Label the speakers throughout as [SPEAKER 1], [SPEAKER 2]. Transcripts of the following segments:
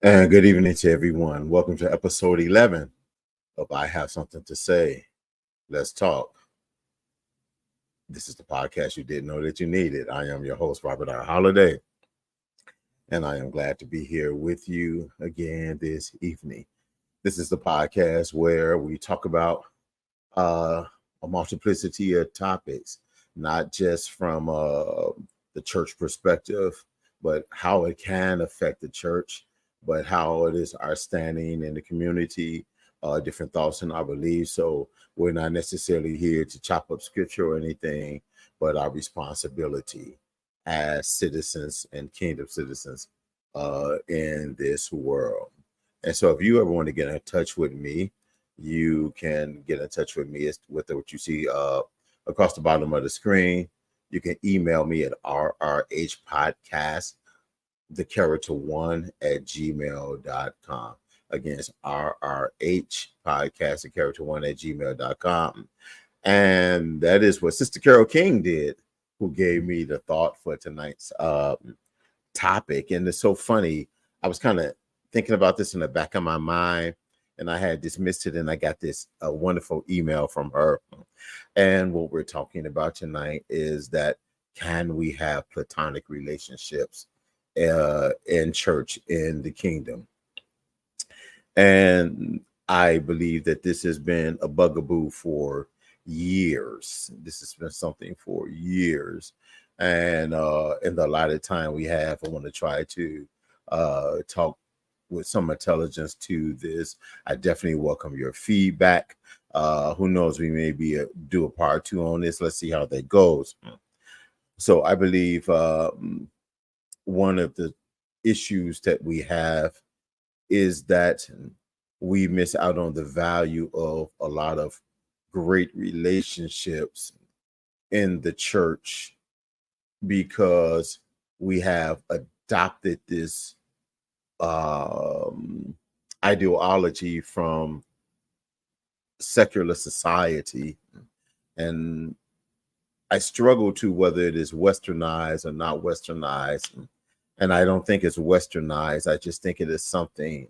[SPEAKER 1] And good evening to everyone. Welcome to episode 11 of I Have Something to Say. Let's talk. This is the podcast you didn't know that you needed. I am your host, Robert R. Holiday, and I am glad to be here with you again this evening. This is the podcast where we talk about a multiplicity of topics, not just from the church perspective, but how it can affect the church, but how it is our standing in the community, different thoughts and our beliefs. So we're not necessarily here to chop up scripture or anything, but our responsibility as citizens and kingdom citizens in this world. And so if you ever want to get in touch with me, you can get in touch with me with what you see across the bottom of the screen. You can email me at rrhpodcast, the character one at gmail.com. Again, it's rrhpodcast, the character one at gmail.com. And that is what Sister Carol King did, who gave me the thought for tonight's topic. And it's so funny. I was kind of thinking about this in the back of my mind, and I had dismissed it, and I got this wonderful email from her. And what we're talking about tonight is that can we have platonic relationships in church, in the kingdom? And I believe that this has been a bugaboo for years. This has been something for years. And in the allotted time we have, I want to try to talk with some intelligence to this. I definitely welcome your feedback. Who knows, we may do a part two on this. Let's see how that goes. So I believe one of the issues that we have is that we miss out on the value of a lot of great relationships in the church because we have adopted this ideology from secular society, and I struggle to whether it is westernized or not westernized, and I don't think it's westernized. I just think it is something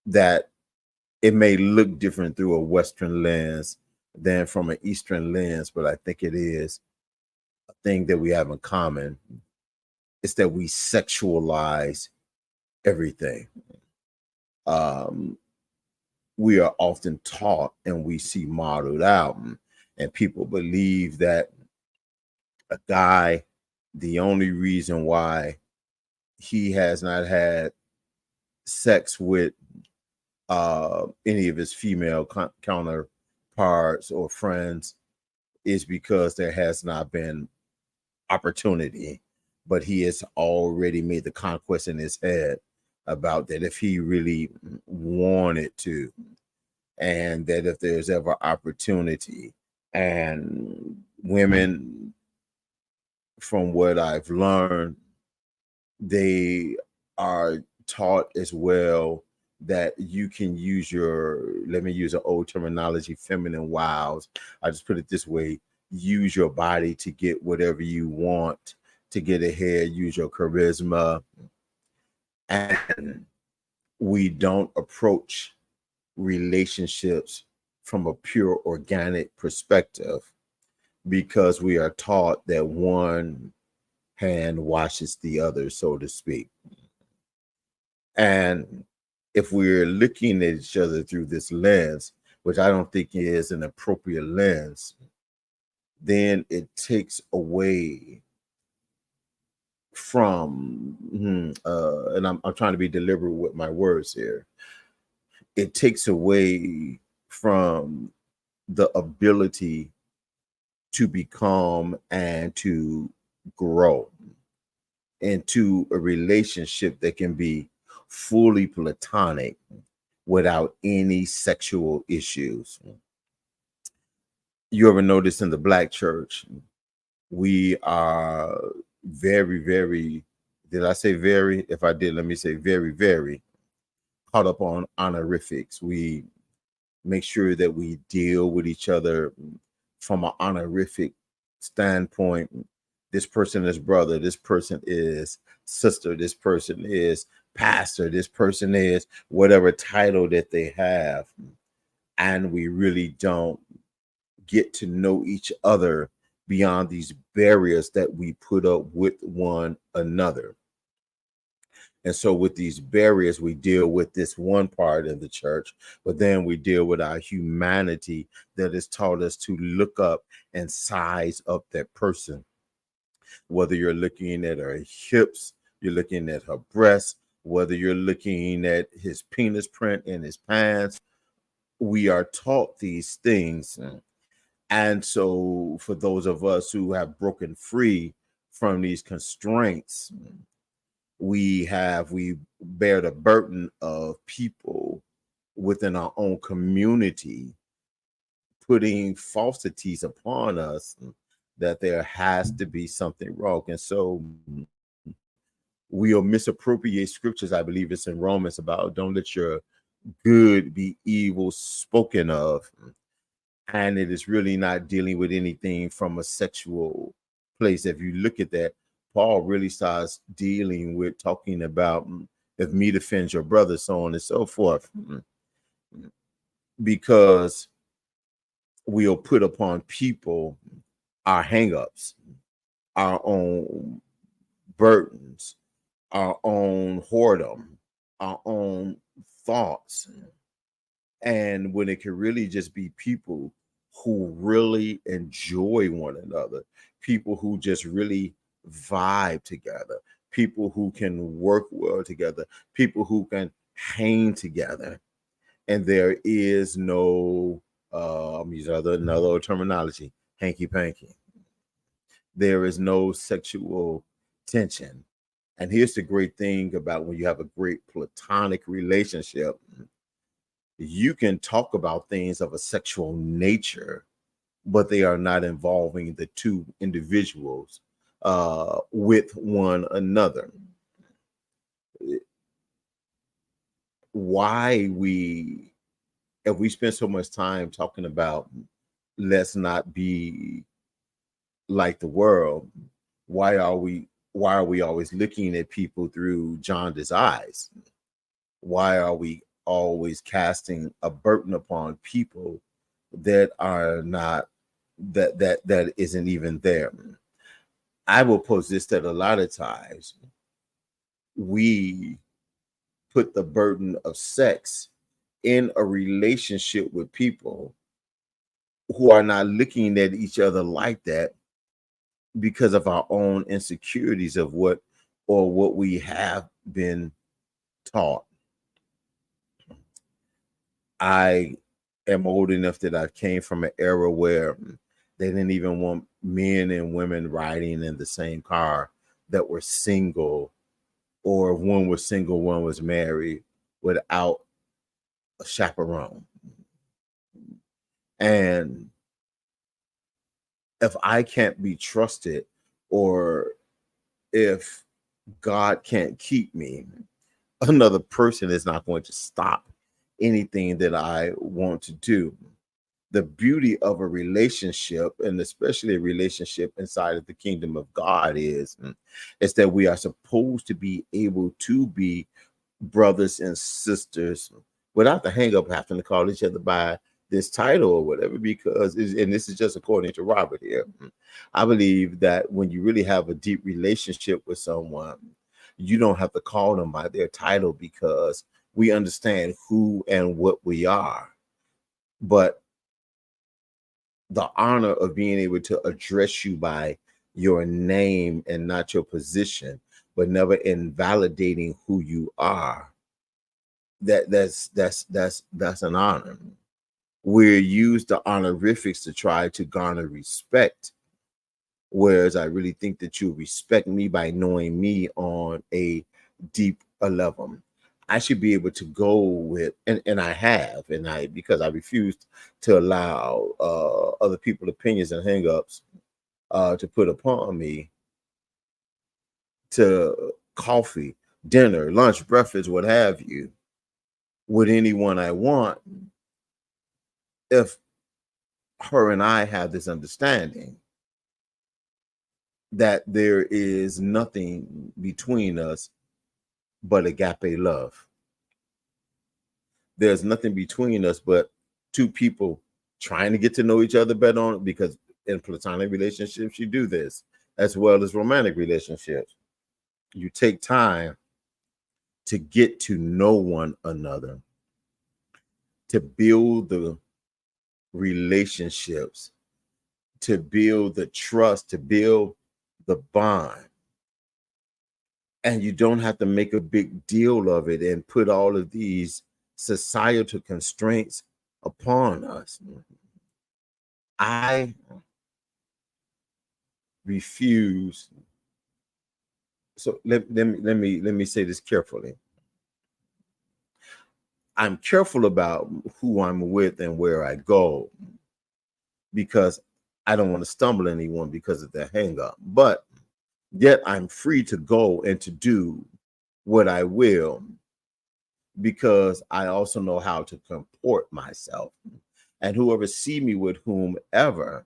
[SPEAKER 1] that it may look different through a Western lens than from an Eastern lens, but I think it is a thing that we have in common. It's that we sexualize everything. We are often taught and we see modeled out, and people believe that a guy, the only reason why he has not had sex with any of his female counterparts or friends is because there has not been opportunity, but he has already made the conquest in his head about that if he really wanted to, and that if there's ever opportunity. And women, from what I've learned, they are taught as well that you can use let me use an old terminology, feminine wiles. I just put it this way: use your body to get whatever you want, to get ahead, use your charisma. And we don't approach relationships from a pure organic perspective because we are taught that one hand washes the other, so to speak. And if we're looking at each other through this lens, which I don't think is an appropriate lens, then it takes away from, and I'm trying to be deliberate with my words here. It takes away from the ability to become and to grow into a relationship that can be fully platonic without any sexual issues. You ever notice in the Black church, we are very, very, did I say very? If I did, let me say very, very caught up on honorifics. We make sure that we deal with each other from an honorific standpoint. This person is brother, this person is sister, this person is pastor, this person is whatever title that they have, and we really don't get to know each other beyond these barriers that we put up with one another. And so, with these barriers, we deal with this one part of the church, but then we deal with our humanity that has taught us to look up and size up that person. Whether you're looking at her hips, you're looking at her breasts, whether you're looking at his penis print in his pants, we are taught these things. And so, for those of us who have broken free from these constraints, we bear the burden of people within our own community putting falsities upon us that there has to be something wrong. And so we'll misappropriate scriptures. I believe it's in Romans about don't let your good be evil spoken of. And it is really not dealing with anything from a sexual place. If you look at that, Paul really starts dealing with talking about if meat offends your brother, so on and so forth, because we'll put upon people our hangups, our own burdens, our own whoredom, our own thoughts. And when it can really just be people who really enjoy one another, people who just really vibe together, people who can work well together, people who can hang together. And there is no, I'm using another terminology, hanky panky. There is no sexual tension. And here's the great thing about when you have a great platonic relationship, you can talk about things of a sexual nature, but they are not involving the two individuals with one another. If we spend so much time talking about let's not be like the world, why are we always looking at people through jaundiced eyes? Why are we always casting a burden upon people that are not that isn't even there? I will pose this, that a lot of times we put the burden of sex in a relationship with people who are not looking at each other like that because of our own insecurities of what we have been taught. I am old enough that I came from an era where they didn't even want men and women riding in the same car that were single, or if one was single, one was married, without a chaperone. And if I can't be trusted, or if God can't keep me, another person is not going to stop anything that I want to do. The beauty of a relationship, and especially a relationship inside of the kingdom of God, is that we are supposed to be able to be brothers and sisters without the hang up having to call each other by this title or whatever, because and this is just according to Robert here. I believe that when you really have a deep relationship with someone, you don't have to call them by their title, because we understand who and what we are. But the honor of being able to address you by your name and not your position, but never invalidating who you are, that's an honor. We use the honorifics to try to garner respect, whereas I really think that you respect me by knowing me on a deep level. I should be able to go with, and I have, and I, because I refused to allow other people's opinions and hangups to put upon me, to coffee, dinner, lunch, breakfast, what have you, with anyone I want, if her and I have this understanding. that there is nothing between us but agape love. There's nothing between us but two people trying to get to know each other better on, because in platonic relationships you do this, as well as romantic relationships. You take time to get to know one another, to build the relationships, to build the trust, to build the bond. And you don't have to make a big deal of it and put all of these societal constraints upon us. I refuse. So let me say this carefully. I'm careful about who I'm with and where I go, because I don't want to stumble anyone because of their hang up. But yet I'm free to go and to do what I will, because I also know how to comport myself. And whoever see me with whomever,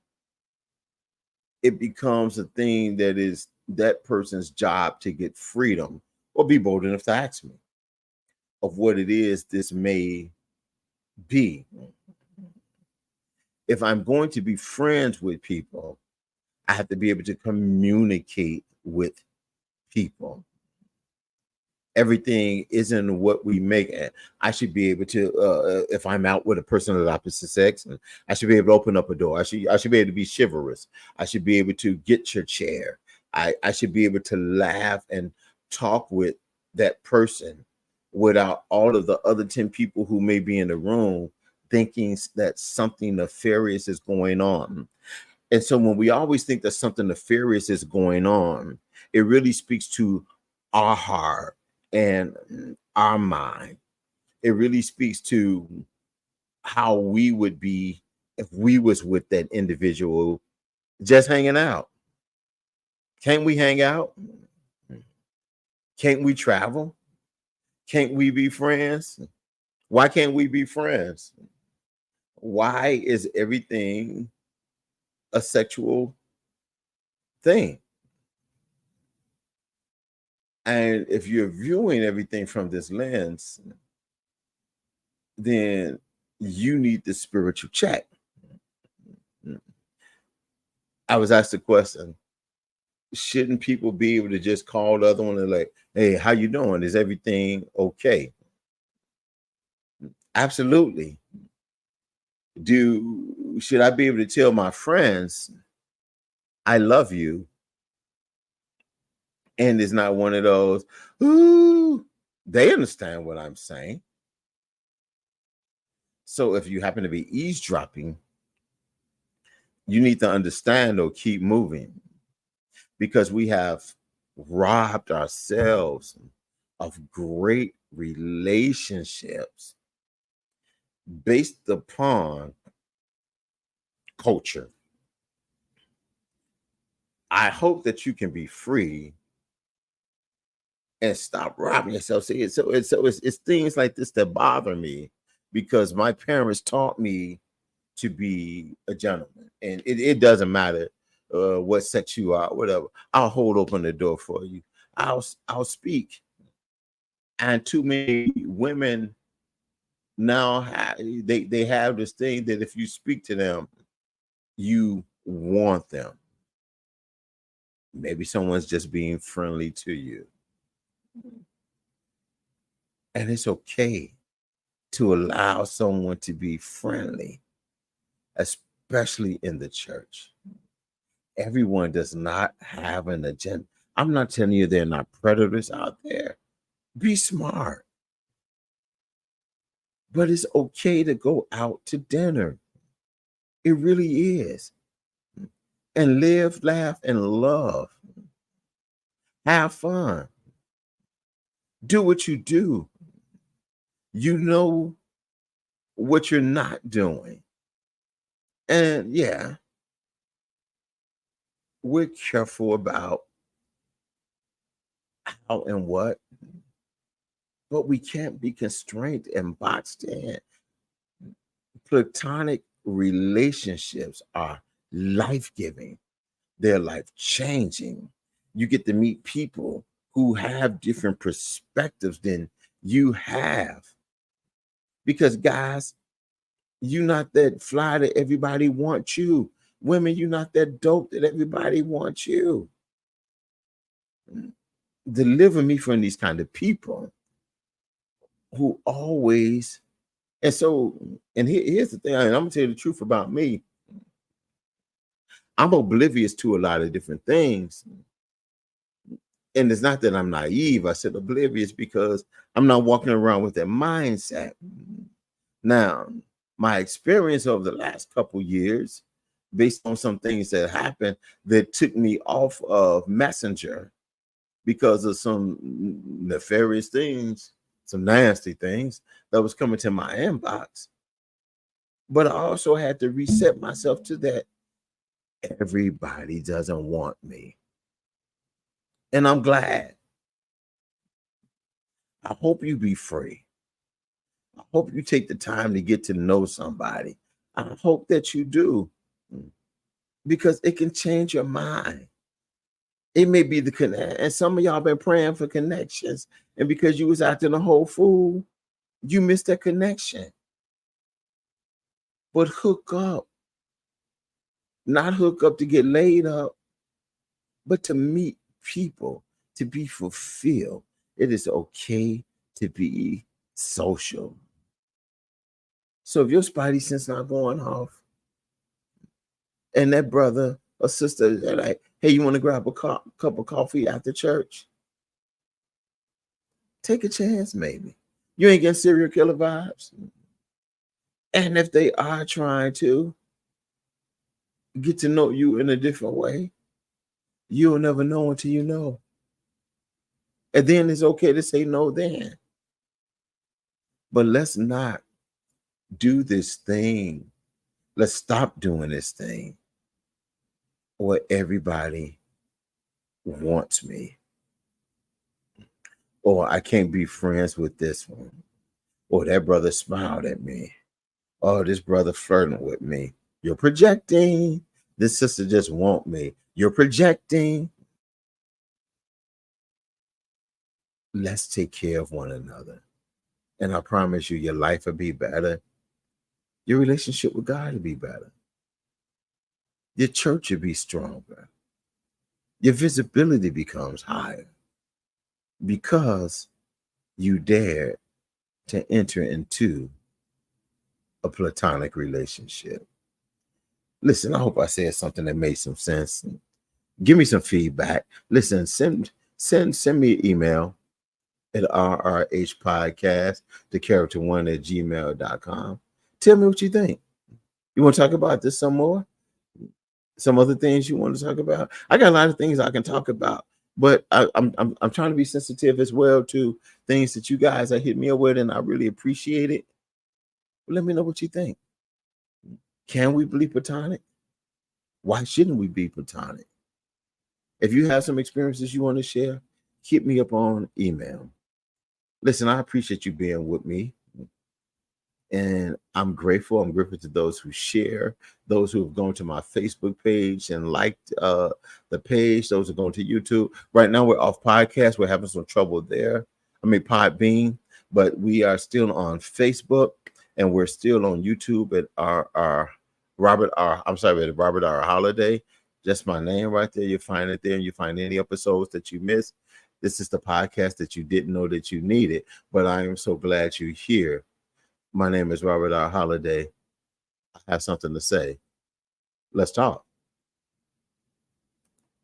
[SPEAKER 1] it becomes a thing that is that person's job to get freedom, or be bold enough to ask me of what it is this may be. If I'm going to be friends with people, I have to be able to communicate with people. Everything isn't what we make it. I should be able to, if I'm out with a person of the opposite sex, I should be able to open up a door. I should be able to be chivalrous. I should be able to get your chair. I should be able to laugh and talk with that person without all of the other 10 people who may be in the room thinking that something nefarious is going on. And so when we always think that something nefarious is going on, it really speaks to our heart and our mind. It really speaks to how we would be if we was with that individual just hanging out. Can't we hang out? Can't we travel? Can't we be friends? Why can't we be friends? Why is everything a sexual thing? And if you're viewing everything from this lens, then you need the spiritual check. I was asked the question, shouldn't people be able to just call the other one and like, hey, how you doing? Is everything okay? Absolutely. Should I be able to tell my friends I love you? And it's not one of those, ooh, they understand what I'm saying. So if you happen to be eavesdropping, you need to understand or keep moving, because we have robbed ourselves of great relationships based upon culture. I hope that you can be free and stop robbing yourself. See, it's things like this that bother me, because my parents taught me to be a gentleman, and it doesn't matter what sex you are, whatever. I'll hold open the door for you. I'll speak. And too many women now they have this thing that if you speak to them, you want them. Maybe someone's just being friendly to you, and it's okay to allow someone to be friendly, especially in the church. Everyone does not have an agenda. I'm not telling you they're not predators out there. Be smart. But it's okay to go out to dinner. It really is. And live, laugh, and love. Have fun. Do what you do. You know what you're not doing. And yeah, we're careful about how and what, but we can't be constrained and boxed in. Platonic relationships are life-giving. they're life changing. You get to meet people who have different perspectives than you have. Because guys, you're not that fly that everybody wants you. Women, you're not that dope that everybody wants you. Deliver me from these kind of people who always, and so, and here's the thing, and I'm gonna tell you the truth about me. I'm oblivious to a lot of different things. And it's not that I'm naive. I said oblivious because I'm not walking around with that mindset. Now, my experience over the last couple years, based on some things that happened that took me off of Messenger because of some nefarious things, some nasty things that was coming to my inbox. But I also had to reset myself to that. Everybody doesn't want me. And I'm glad. I hope you be free. I hope you take the time to get to know somebody. I hope that you do, because it can change your mind. It may be the connect, and some of y'all been praying for connections, and because you was acting a whole fool, you missed that connection. But hook up, not hook up to get laid up, but to meet people, to be fulfilled. It is okay to be social. So if your spidey sense not going off, and that brother or sister, they're like, hey, you want to grab a cup of coffee after church? Take a chance, maybe. You ain't getting serial killer vibes. And if they are trying to get to know you in a different way, you'll never know until you know. And then it's okay to say no then. But let's not do this thing. Let's stop doing this thing where everybody wants me. Or I can't be friends with this one. Or that brother smiled at me. Oh, this brother flirting with me. You're projecting. This sister just want me. You're projecting. Let's take care of one another. And I promise you, your life will be better. Your relationship with God will be better. Your church will be stronger. Your visibility becomes higher because you dared to enter into a platonic relationship. Listen, I hope I said something that made some sense. Give me some feedback. Listen, send me an email at rrhpodcast, the character one at gmail.com. Tell me what you think. You want to talk about this some more? Some other things you want to talk about? I got a lot of things I can talk about, but I'm trying to be sensitive as well to things that you guys are hitting me up with, and I really appreciate it. But let me know what you think. Can we be platonic? Why shouldn't we be platonic? If you have some experiences you want to share, hit me up on email. Listen, I appreciate you being with me. And I'm grateful. I'm grateful to those who share, those who have gone to my Facebook page and liked the page, those who are going to YouTube. Right now, we're off podcast. We're having some trouble there. I mean, Podbean, but we are still on Facebook and we're still on YouTube at our Robert R. Holiday. Just my name right there. You find it there, and you find any episodes that you missed. This is the podcast that you didn't know that you needed, but I am so glad you're here. My name is Robert R. Holiday. I have something to say. Let's talk.